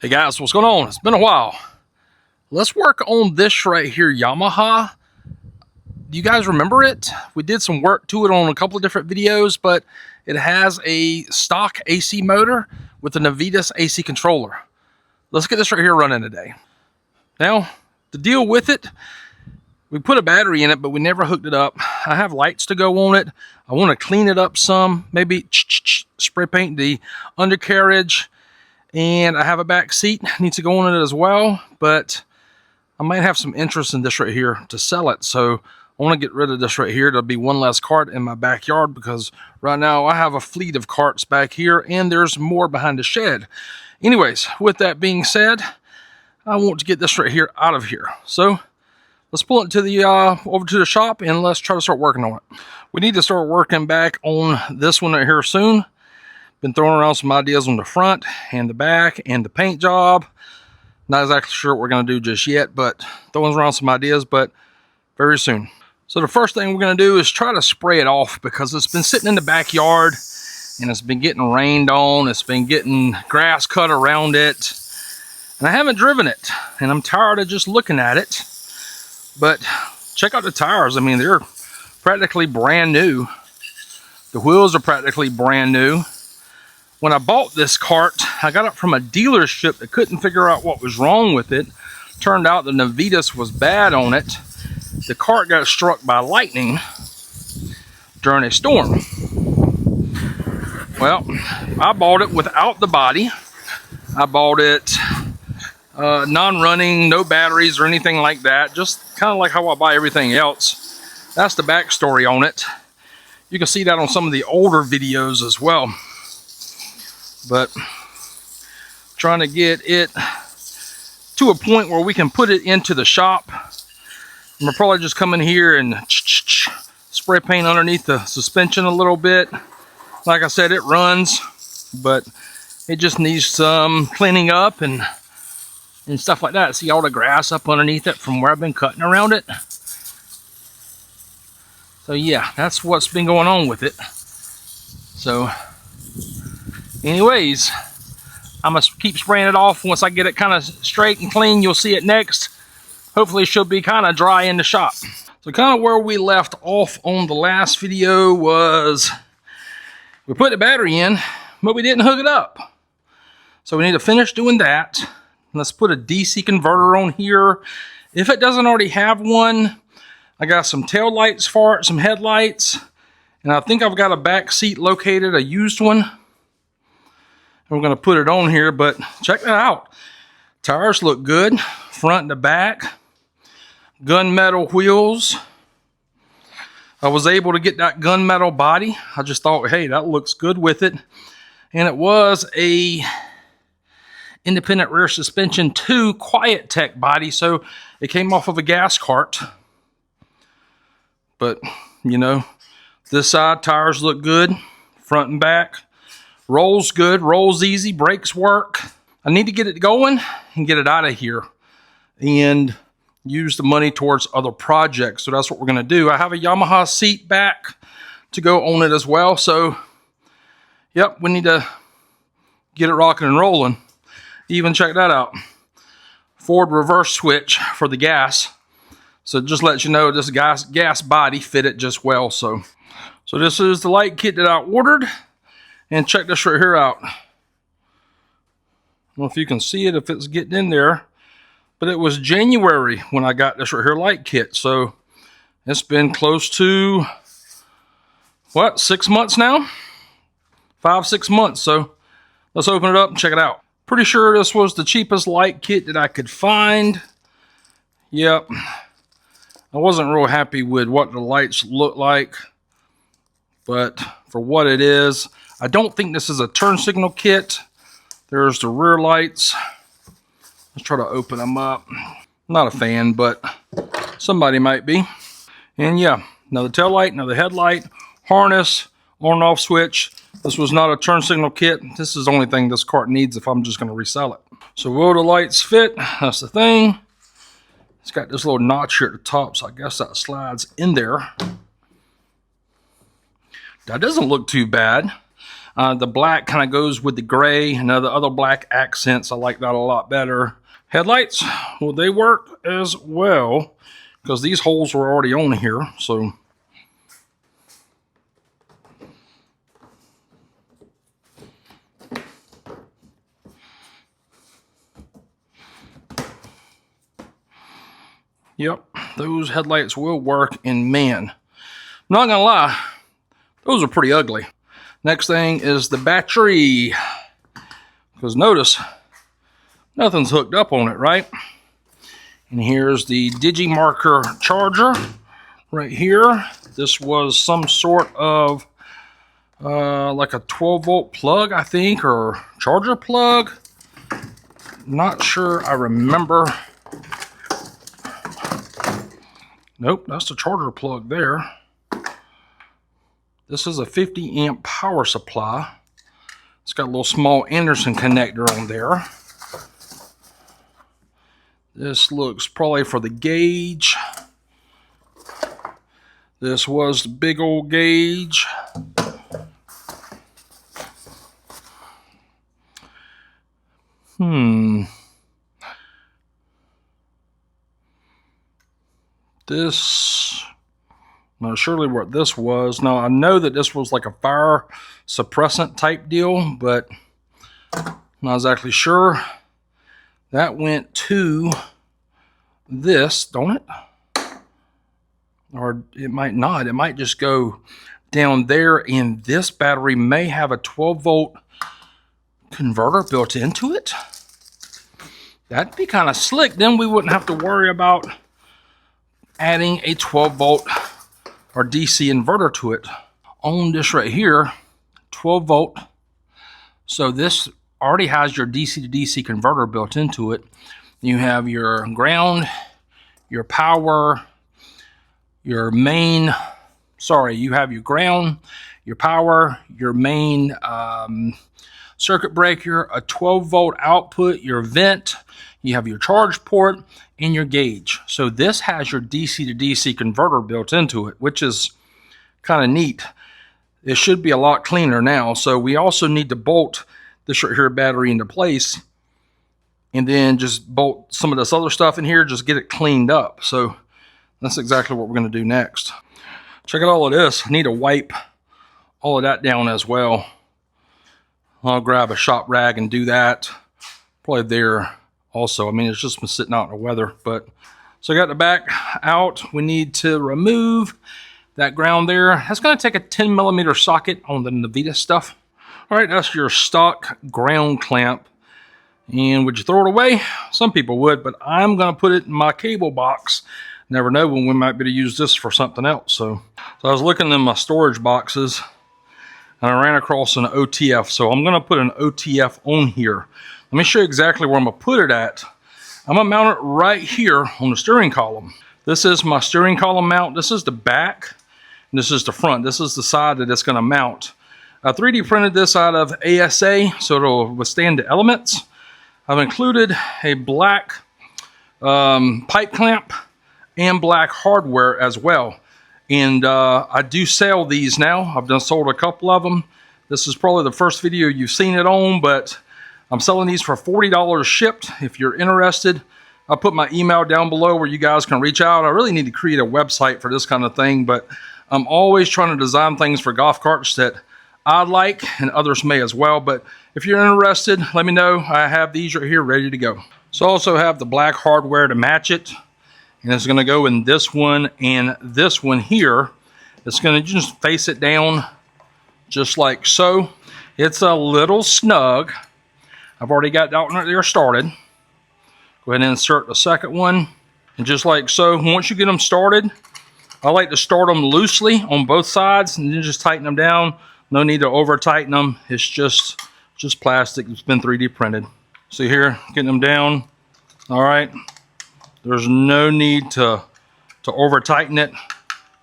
Hey guys, what's going on? It's been a while. Let's work on this right here, Yamaha. Do you guys remember it? We did some work to it on a couple of different videos, but it has a stock AC motor with a Navitas AC controller. Let's get this right here running today. Now, to deal with it, we put a battery in it, but we never hooked it up. I have lights to go on it. I want to clean it up some, maybe spray paint the undercarriage. And I have a back seat, needs to go on it as well, but I might have some interest in this right here to sell it. So I want to get rid of this right here. There'll be one less cart in my backyard because right now I have a fleet of carts back here and there's more behind the shed. Anyways, with that being said, I want to get this right here out of here. So let's pull it to the over to the shop and let's try to start working on it. We need to start working back on this one right here soon. Been throwing around some ideas on the front and the back and the paint job. Not exactly sure what we're going to do just yet, but throwing around some ideas, but very soon. So the first thing we're going to do is try to spray it off because it's been sitting in the backyard and it's been getting rained on. It's been getting grass cut around it. And I haven't driven it and I'm tired of just looking at it. But check out the tires. I mean, they're practically brand new. The wheels are practically brand new. When I bought this cart, I got it from a dealership that couldn't figure out what was wrong with it. Turned out the Navitas was bad on it. The cart got struck by lightning during a storm. Well, I bought it without the body. I bought it non-running, no batteries or anything like that. Just kind of like how I buy everything else. That's the backstory on it. You can see that on some of the older videos as well. But trying to get it to a point where we can put it into the shop. I'm gonna probably just come in here and spray paint underneath the suspension a little bit. Like I said, it runs, but it just needs some cleaning up and stuff like that. See all the grass up underneath it from where I've been cutting around it. So yeah, that's what's been going on with it. So anyways, I'm going to keep spraying it off. Once I get it kind of straight and clean, you'll see it next. Hopefully she'll be kind of dry in the shop. So kind of where we left off on the last video was we put the battery in, but we didn't hook it up. So we need to finish doing that. Let's put a DC converter on here. If it doesn't already have one, I got some tail lights for it, some headlights, and I think I've got a back seat located, a used one. We're going to put it on here, but check that out. Tires look good, front to back. Gunmetal wheels. I was able to get that gunmetal body. I just thought, hey, that looks good with it. And it was a independent rear suspension 2 Quiet Tech body, so it came off of a gas cart. But, you know, this side tires look good, front and back. Rolls good, rolls easy, brakes work. I need to get it going and get it out of here and use the money towards other projects. So that's what we're going to do. I have a Yamaha seat back to go on it as well. So, yep, we need to get it rocking and rolling. Even check that out. Ford reverse switch for the gas. So it just lets you know this gas body fit it just well. So this is the light kit that I ordered. And check this right here out. I don't know if you can see it, if it's getting in there. But it was January when I got this right here light kit. So it's been close to, what, 6 months now? 5-6 months. So let's open it up and check it out. Pretty sure this was the cheapest light kit that I could find. Yep. I wasn't real happy with what the lights look like. But for what it is, I don't think this is a turn signal kit. There's the rear lights. Let's try to open them up. I'm not a fan, but somebody might be. And yeah, another tail light, another headlight, harness, on and off switch. This was not a turn signal kit. This is the only thing this cart needs if I'm just going to resell it. So will the lights fit? That's the thing. It's got this little notch here at the top, so I guess that slides in there. That doesn't look too bad. The black kind of goes with the gray and the other black accents. I like that a lot better. Headlights, well, they work as well because these holes were already on here. So yep, those headlights will work, and man, I'm not gonna lie, those are pretty ugly. Next thing is the battery, because notice nothing's hooked up on it, right? And here's the Digimarker charger right here. This was some sort of like a 12-volt plug, I think, or charger plug. Not sure I remember. Nope, that's the charger plug there. This is a 50 amp power supply. It's got a little small Anderson connector on there. This looks probably for the gauge. This was the big old gauge. This, not surely what this was. Now I know that this was like a fire suppressant type deal, but not exactly sure. That went to this, don't it? Or it might not. It might just go down there, and this battery may have a 12-volt converter built into it. That'd be kind of slick. Then we wouldn't have to worry about adding a 12-volt or DC inverter to it. On this right here, 12-volt. So this already has your DC to DC converter built into it. You have your ground, your power, your main, you have your ground, your power, your main circuit breaker, a 12-volt output, your vent, you have your charge port, and your gauge. So this has your DC to DC converter built into it, which is kind of neat. It should be a lot cleaner now. So we also need to bolt this right here battery into place, and then just bolt some of this other stuff in here, just get it cleaned up. So that's exactly what we're going to do next. Check out all of this. I need to wipe all of that down as well. I'll grab a shop rag and do that. Probably there also. I mean, it's just been sitting out in the weather. But so I got the back out. We need to remove that ground there. That's going to take a 10mm socket on the Navitas stuff. All right, that's your stock ground clamp. And would you throw it away? Some people would, but I'm going to put it in my cable box. Never know when we might be able to use this for something else. So I was looking in my storage boxes, and I ran across an OTF. So I'm going to put an OTF on here. Let me show you exactly where I'm going to put it at. I'm going to mount it right here on the steering column. This is my steering column mount. This is the back, and this is the front. This is the side that it's going to mount. I 3D printed this out of ASA, so it'll withstand the elements. I've included a black pipe clamp and black hardware as well. And I do sell these now. I've done sold a couple of them. This is probably the first video you've seen it on, but I'm selling these for $40 shipped. If you're interested, I'll put my email down below where you guys can reach out. I really need to create a website for this kind of thing, but I'm always trying to design things for golf carts that I like, and others may as well. But if you're interested, let me know. I have these right here ready to go. So I also have the black hardware to match it. And it's going to go in this one and this one here. It's going to just face it down just like so. It's a little snug. I've already got that one right there started. Go ahead and insert the second one. And just like so, once you get them started, I like to start them loosely on both sides and then just tighten them down. No need to over tighten them. It's just plastic. It's been 3D printed. See here, getting them down. All right. There's no need to over tighten it.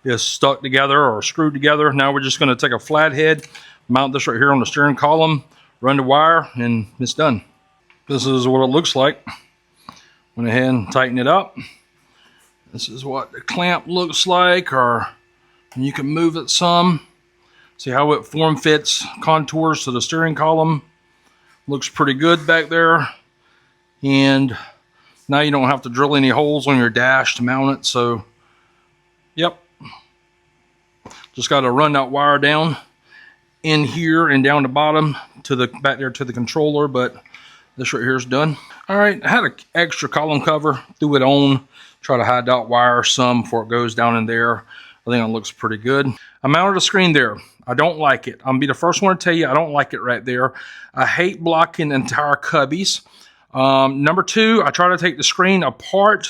It's stuck together or screwed together. Now we're just going to take a flathead, mount this right here on the steering column, run the wire, and it's done. This is what it looks like. Went ahead and tighten it up. This is what the clamp looks like, or you can move it some. See how it form fits contours to the steering column. Looks pretty good back there. And now you don't have to drill any holes on your dash to mount it. So, yep. Just got to run that wire down in here and down the bottom to the back there to the controller, but this right here is done. All right, I had an extra column cover, threw it on, try to hide that wire some before it goes down in there. I think it looks pretty good. I mounted a screen there. I don't like it. I'm gonna be the first one to tell you I don't like it right there. I hate blocking entire cubbies. Number two, I tried to take the screen apart.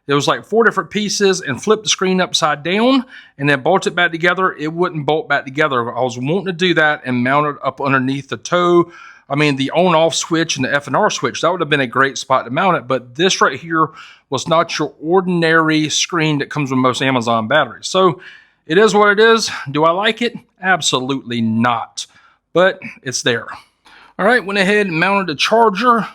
It was like 4 different pieces and flip the screen upside down and then bolt it back together. It wouldn't bolt back together. I was wanting to do that and mount it up underneath the toe. I mean, the on-off switch and the F&R switch, that would have been a great spot to mount it. But this right here was not your ordinary screen that comes with most Amazon batteries. So it is what it is. Do I like it? Absolutely not. But it's there. All right, went ahead and mounted the charger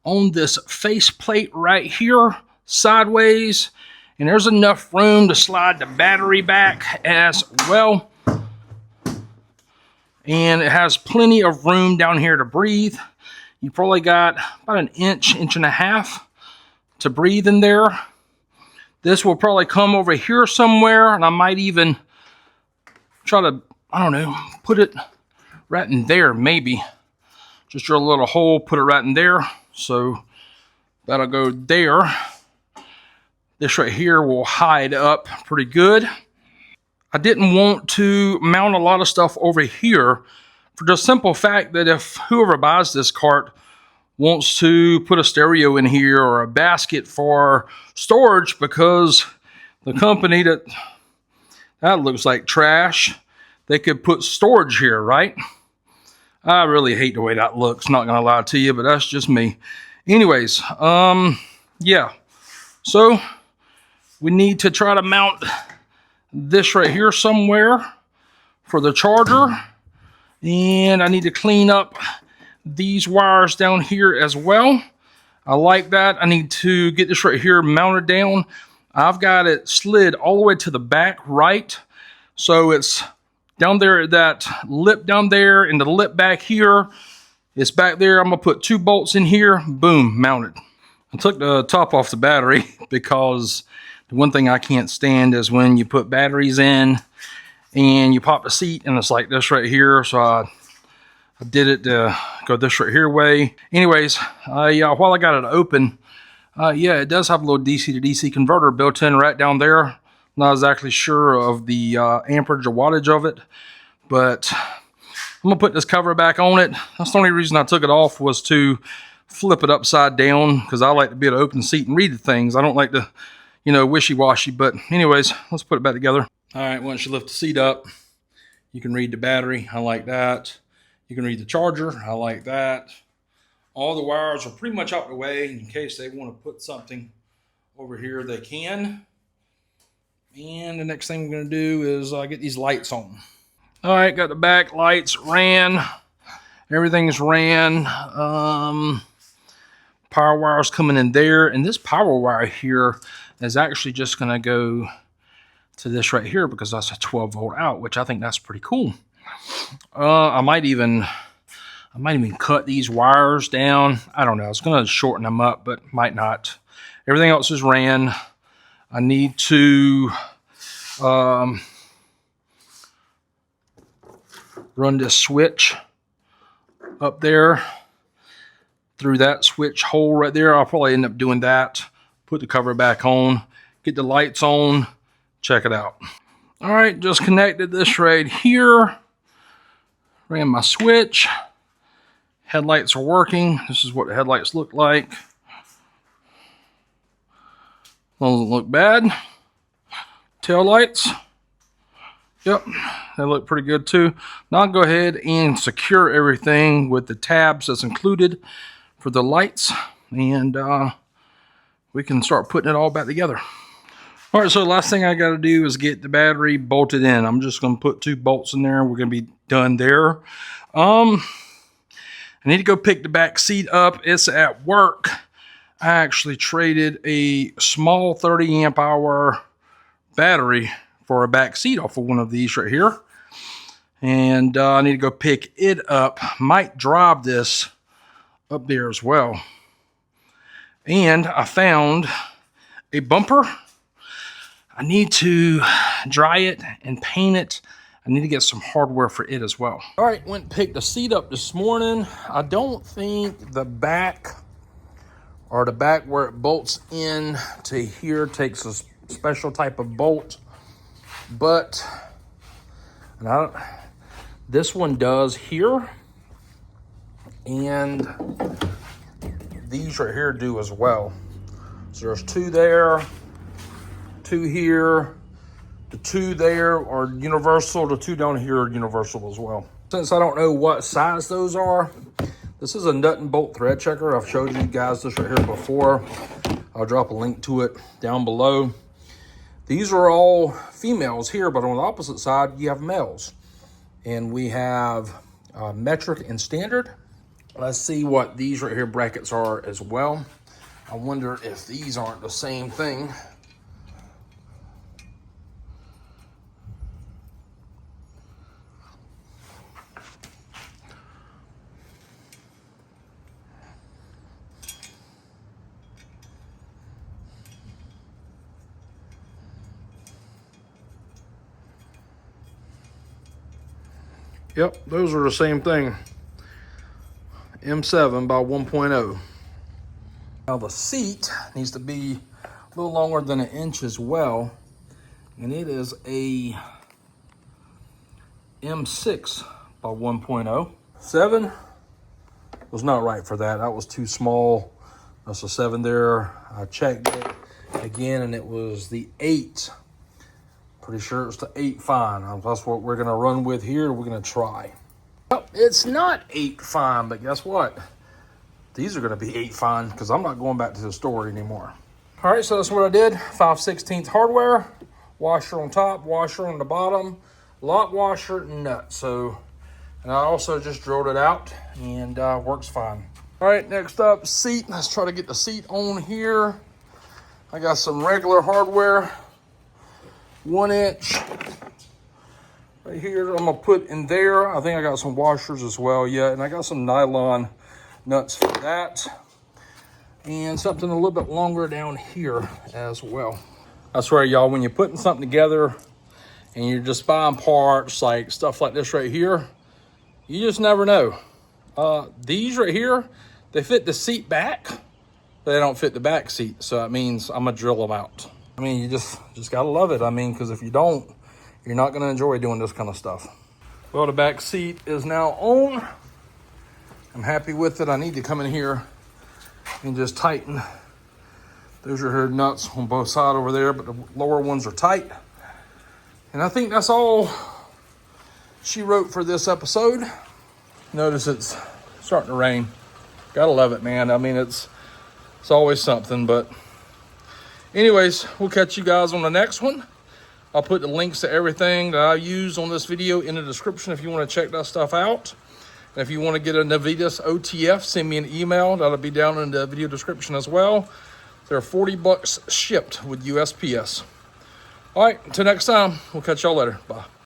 on this faceplate right here, sideways, and there's enough room to slide the battery back as well. And it has plenty of room down here to breathe. You probably got about an inch, inch and a half to breathe in there. This will probably come over here somewhere, and I might even try to, I don't know, put it right in there, maybe. Just drill a little hole, put it right in there. So that'll go there. This right here will hide up pretty good. I didn't want to mount a lot of stuff over here for the simple fact that if whoever buys this cart wants to put a stereo in here or a basket for storage, because the company that looks like trash, they could put storage here, right? I really hate the way that looks, not gonna lie to you, but that's just me. Anyways, yeah. So we need to try to mount this right here somewhere for the charger. And I need to clean up these wires down here as well. I like that. I need to get this right here mounted down. I've got it slid all the way to the back right. So it's down there at that lip down there, and the lip back here. It's back there. I'm gonna put 2 bolts in here. Boom, mounted. I took the top off the battery because the one thing I can't stand is when you put batteries in and you pop the seat and it's like this right here. So I did it to go this right here way. Anyways, while I got it open, yeah, it does have a little DC to DC converter built in right down there. Not exactly sure of the amperage or wattage of it, but I'm gonna put this cover back on it. That's the only reason I took it off, was to flip it upside down, because I like to be able to open the seat and read the things. I don't like to, you know, wishy-washy. But anyways, let's put it back together. All right, once you lift the seat up, you can read the battery. I like that. You can read the charger. I like that. All the wires are pretty much out the way. In case they want to put something over here, they can. And the next thing we're going to do is get these lights on. All right, got the back lights ran. Everything's ran. Power wires coming in there. And this power wire here is actually just going to go to this right here, because that's a 12-volt out, which I think that's pretty cool. I might even cut these wires down. I don't know. It's going to shorten them up, but might not. Everything else is ran. I need to run this switch up there through that switch hole right there. I'll probably end up doing that. Put the cover back on, get the lights on, check it out. All right, just connected this right here. Ran my switch. Headlights are working. This is what the headlights look like. Doesn't look bad. Tail lights. Yep, they look pretty good too. Now I'll go ahead and secure everything with the tabs that's included for the lights, and we can start putting it all back together. All right, so the last thing I got to do is get the battery bolted in. I'm just going to put 2 bolts in there. We're going to be done there. I need to go pick the back seat up. It's at work. I actually traded a small 30 amp hour battery for a back seat off of one of these right here. And I need to go pick it up. Might drive this up there as well. And I found a bumper. I need to dry it and paint it. I need to get some hardware for it as well. All right, went and picked the seat up this morning. I don't think the back, or the back where it bolts in to here, takes a special type of bolt, but this one does here, and these right here do as well. So there's two there, two here, the two there are universal, the two down here are universal as well. Since I don't know what size those are, this is a nut and bolt thread checker. I've showed you guys this right here before. I'll drop a link to it down below. These are all females here, but on the opposite side, you have males. And we have metric and standard. Let's see what these right here brackets are as well. I wonder if these aren't the same thing. Yep, those are the same thing. M7 by 1.0. Now the seat needs to be a little longer than 1 inch as well. And it is a M6 by 1.0. 7 was not right for that. That was too small. That's a 7 there. I checked it again and it was the 8. Pretty sure it's the 8 fine. That's what we're gonna run with here. We're gonna try. Well, it's not 8 fine, but guess what? These are gonna be 8 fine because I'm not going back to the store anymore. All right, so that's what I did. 5/16 hardware, washer on top, washer on the bottom, lock washer, and nut. So, and I also just drilled it out and works fine. All right, next up, seat. Let's try to get the seat on here. I got some regular hardware. 1 inch right here. I'm gonna put in there. I think I got some washers as well. Yeah, and I got some nylon nuts for that, and something a little bit longer down here as well. I swear, y'all, when you're putting something together and you're just buying parts like stuff like this right here, you just never know. These right here, they fit the seat back, but they don't fit the back seat. So that means I'm gonna drill them out. I mean, you just gotta love it. I mean, because if you don't, you're not gonna enjoy doing this kind of stuff. Well, the back seat is now on. I'm happy with it. I need to come in here and just tighten. Those are her nuts on both sides over there, but the lower ones are tight. And I think that's all she wrote for this episode. Notice it's starting to rain. Gotta love it, man. I mean, it's always something, but anyways, we'll catch you guys on the next one. I'll put the links to everything that I use on this video in the description if you want to check that stuff out. And if you want to get a Navitas OTF, send me an email. That'll be down in the video description as well. They're $40 shipped with USPS. All right, until next time, we'll catch y'all later. Bye.